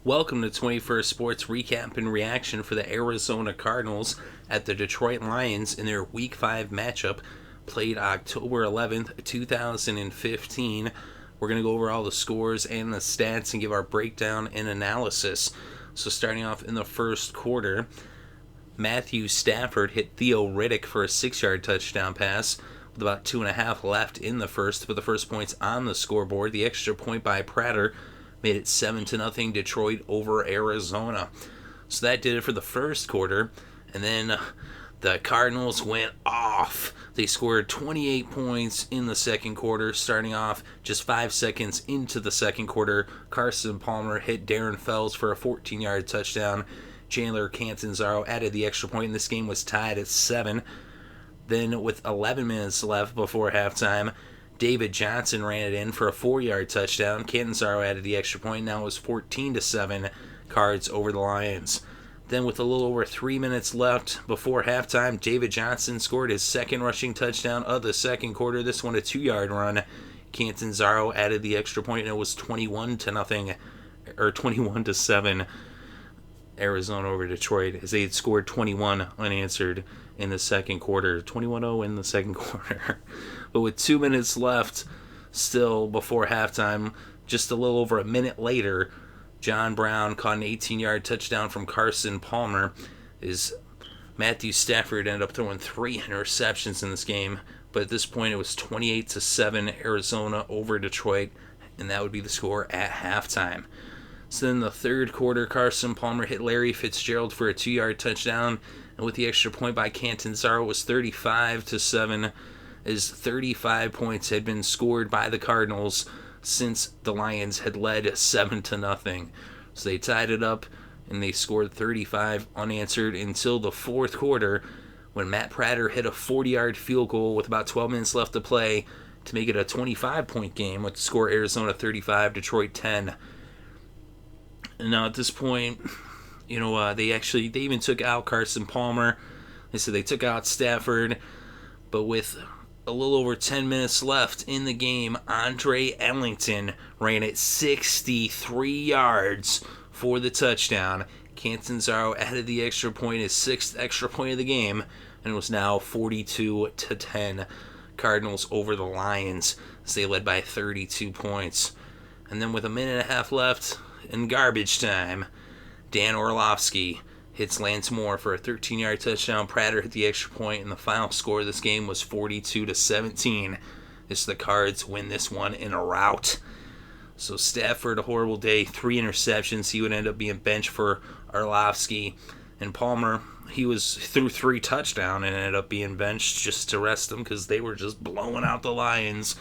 Welcome to 21st Sports Recap and Reaction for the Arizona Cardinals at the Detroit Lions in their Week 5 matchup, played October 11th, 2015. We're going to go over all the scores and the stats and give our breakdown and analysis. So starting off in the first quarter, Matthew Stafford hit Theo Riddick for a 6-yard touchdown pass with about 2.5 left in the first, but the first points on the scoreboard. The extra point by Prater made it 7-0 Detroit over Arizona. So that did it for the first quarter. And then the Cardinals went off. They scored 28 points in the second quarter, starting off just 5 seconds into the second quarter. Carson Palmer hit Darren Fells for a 14-yard touchdown. Chandler Catanzaro added the extra point, and this game was tied at 7. Then with 11 minutes left before halftime, David Johnson ran it in for a 4-yard touchdown. Catanzaro added the extra point. Now it was 14-7 Cards over the Lions. Then with a little over 3 minutes left before halftime, David Johnson scored his second rushing touchdown of the second quarter. This one a 2-yard run. Catanzaro added the extra point, and it was 21-7 Arizona over Detroit, as they had scored 21 unanswered in the second quarter. 21-0 in the second quarter. But with 2 minutes left still before halftime, just a little over a minute later, John Brown caught an 18-yard touchdown from Carson Palmer. Matthew Stafford ended up throwing 3 interceptions in this game. But at this point, it was 28-7 Arizona over Detroit, and that would be the score at halftime. So then the third quarter, Carson Palmer hit Larry Fitzgerald for a 2-yard touchdown, and with the extra point by Catanzaro, it was 35-7, as 35 points had been scored by the Cardinals since the Lions had led 7-0. So they tied it up, and they scored 35 unanswered until the fourth quarter, when Matt Prater hit a 40-yard field goal with about 12 minutes left to play to make it a 25-point game, with the score Arizona 35, Detroit 10. Now at this point, they even took out Carson Palmer. They said they took out Stafford, but with a little over 10 minutes left in the game, Andre Ellington ran it 63 yards for the touchdown. Catanzaro added the extra point, his 6th extra point of the game, and it was now 42-10 Cardinals over the Lions, as they led by 32 points. And then with a minute and a half left in garbage time, Dan Orlovsky hits Lance Moore for a 13-yard touchdown. Prater hit the extra point, and the final score of this game was 42-17. The Cards win this one in a rout. So Stafford, a horrible day, 3 interceptions. He would end up being benched for Orlovsky. And Palmer, he threw 3 touchdowns and ended up being benched just to rest him, because they were just blowing out the Lions.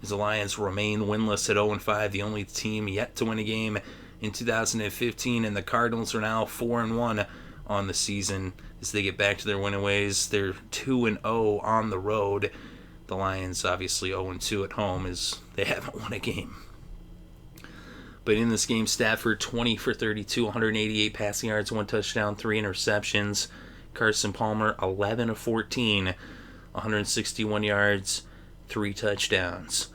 As the Lions remain winless at 0-5, the only team yet to win a game in 2015, and the Cardinals are now 4-1 on the season as they get back to their winning ways. They're 2-0 on the road. The Lions obviously 0-2 at home, as they haven't won a game. But in this game, Stafford 20 for 32, 188 passing yards, 1 touchdown, 3 interceptions. Carson Palmer 11 of 14, 161 yards, 3 touchdowns.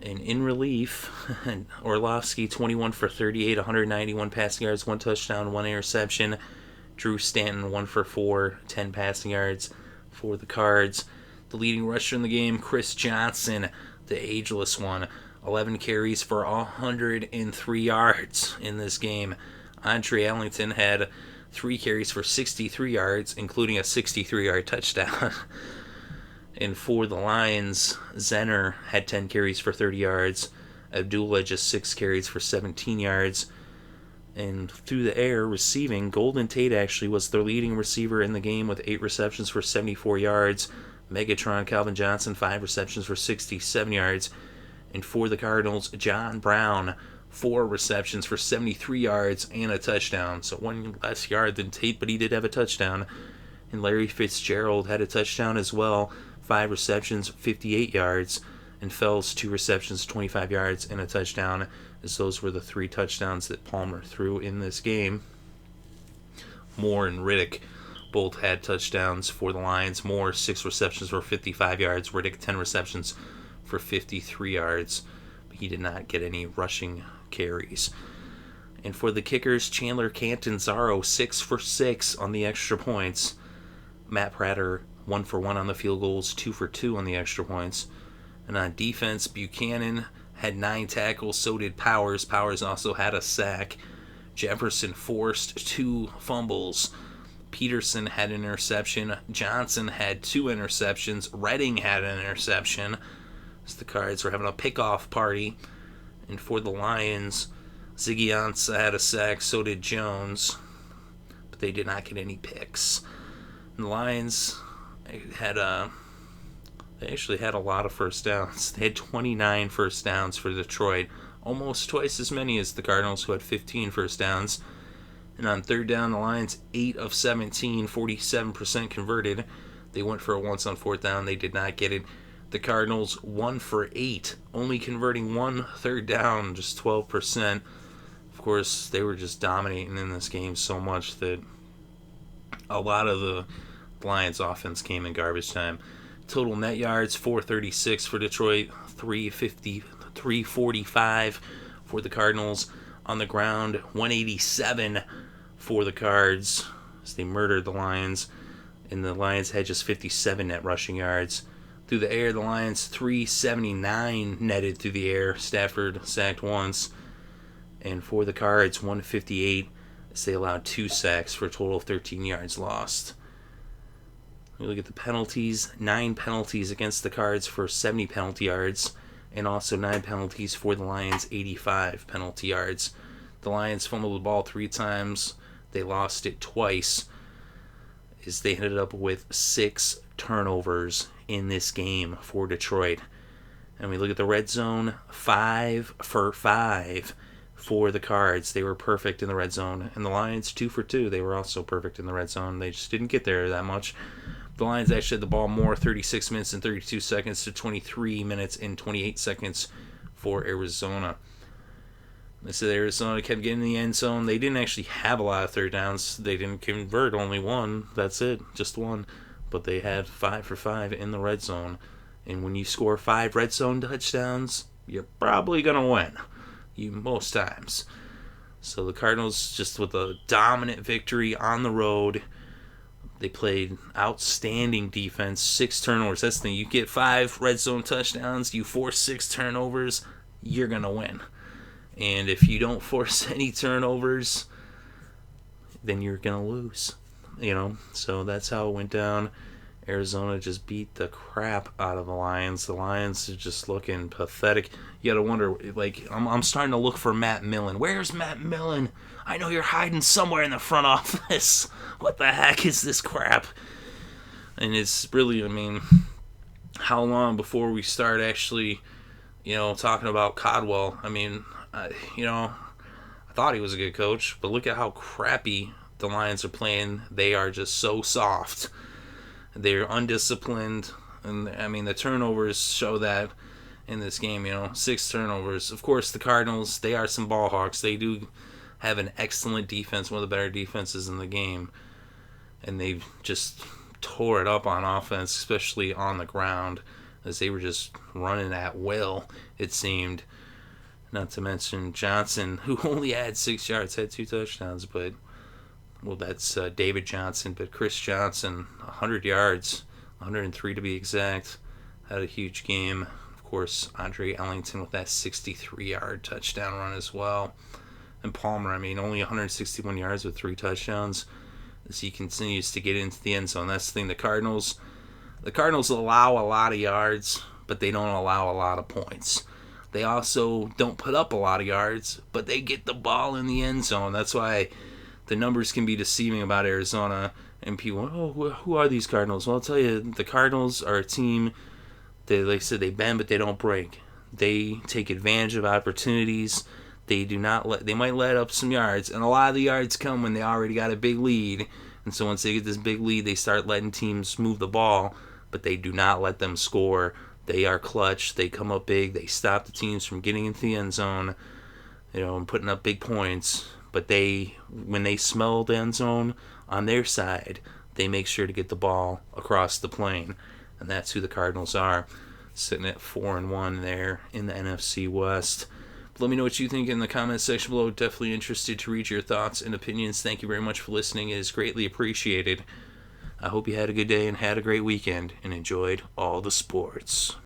And in relief, Orlovsky 21 for 38, 191 passing yards, 1 touchdown, 1 interception. Drew Stanton 1 for 4, 10 passing yards for the Cards. The leading rusher in the game, Chris Johnson, the ageless one, 11 carries for 103 yards in this game. Andre Ellington had 3 carries for 63 yards, including a 63-yard touchdown. And for the Lions, Zenner had 10 carries for 30 yards. Abdullah just 6 carries for 17 yards. And through the air, receiving, Golden Tate actually was their leading receiver in the game with 8 receptions for 74 yards. Megatron Calvin Johnson, 5 receptions for 67 yards. And for the Cardinals, John Brown, 4 receptions for 73 yards and a touchdown. So 1 less yard than Tate, but he did have a touchdown. And Larry Fitzgerald had a touchdown as well. 5 receptions, 58 yards, and Fells 2 receptions, 25 yards, and a touchdown, as those were the 3 touchdowns that Palmer threw in this game. Moore and Riddick both had touchdowns for the Lions. Moore 6 receptions for 55 yards, Riddick 10 receptions for 53 yards, but he did not get any rushing carries. And for the kickers, Chandler Catanzaro, 6 for 6 on the extra points. Matt Prater, 1 for 1 on the field goals, 2 for 2 on the extra points. And on defense, Buchanan had 9 tackles, so did Powers. Powers also had a sack. Jefferson forced 2 fumbles. Peterson had an interception. Johnson had 2 interceptions. Redding had an interception. As the Cards were having a pickoff party. And for the Lions, Ziggy Ansah had a sack, so did Jones. But they did not get any picks. And the Lions they actually had a lot of first downs. They had 29 first downs for Detroit. Almost twice as many as the Cardinals, who had 15 first downs. And on third down, the Lions, 8 of 17, 47% converted. They went for it once on fourth down. They did not get it. The Cardinals, 1 for 8, only converting 1 third down, just 12%. Of course, they were just dominating in this game so much that a lot of the Lions' offense came in garbage time. Total net yards, 436 for Detroit, 345 for the Cardinals. On the ground, 187 for the Cards as they murdered the Lions. And the Lions had just 57 net rushing yards. Through the air, the Lions 379 netted through the air. Stafford sacked once. And for the Cards, 158 as they allowed 2 sacks for a total of 13 yards lost. We look at the penalties. 9 penalties against the Cards for 70 penalty yards. And also 9 penalties for the Lions, 85 penalty yards. The Lions fumbled the ball 3 times. They lost it twice, as they ended up with 6 turnovers in this game for Detroit. And we look at the red zone, 5 for 5 for the Cards. They were perfect in the red zone. And the Lions, 2 for 2. They were also perfect in the red zone. They just didn't get there that much. The Lions actually had the ball more, 36 minutes and 32 seconds to 23 minutes and 28 seconds for Arizona. They said Arizona kept getting in the end zone. They didn't actually have a lot of third downs. They didn't convert, only 1. That's it, just 1. But they had 5 for 5 in the red zone. And when you score 5 red zone touchdowns, you're probably going to win. Most times. So the Cardinals, just with a dominant victory on the road. They played outstanding defense, 6 turnovers. That's the thing. You get 5 red zone touchdowns, you force 6 turnovers, you're going to win. And if you don't force any turnovers, then you're going to lose. So that's how it went down. Arizona just beat the crap out of the Lions. The Lions are just looking pathetic. You got to wonder, I'm starting to look for Matt Millen. Where's Matt Millen? I know you're hiding somewhere in the front office. What the heck is this crap? And it's really, how long before we start actually, talking about Codwell? I thought he was a good coach, but look at how crappy the Lions are playing. They are just so soft. They're undisciplined, and the turnovers show that in this game. 6 turnovers. Of course, the Cardinals, they are some ball hawks. They do have an excellent defense, one of the better defenses in the game, and they just tore it up on offense, especially on the ground, as they were just running at will, it seemed. Not to mention Johnson, who only had 6 yards, had 2 touchdowns, but that's David Johnson, but Chris Johnson, 100 yards, 103 to be exact, had a huge game. Of course, Andre Ellington with that 63-yard touchdown run as well. And Palmer, only 161 yards with 3 touchdowns as he continues to get into the end zone. That's the thing. The Cardinals allow a lot of yards, but they don't allow a lot of points. They also don't put up a lot of yards, but they get the ball in the end zone. That's why the numbers can be deceiving about Arizona. And people, who are these Cardinals? Well, I'll tell you, the Cardinals are a team that, like I said, they bend but they don't break. They take advantage of opportunities. They might let up some yards, and a lot of the yards come when they already got a big lead. And so once they get this big lead, they start letting teams move the ball, but they do not let them score. They are clutch. They come up big. They stop the teams from getting into the end zone, and putting up big points. But when they smell the end zone on their side, they make sure to get the ball across the plane. And that's who the Cardinals are, sitting at 4-1 there in the NFC West. Let me know what you think in the comments section below. Definitely interested to read your thoughts and opinions. Thank you very much for listening. It is greatly appreciated. I hope you had a good day and had a great weekend and enjoyed all the sports.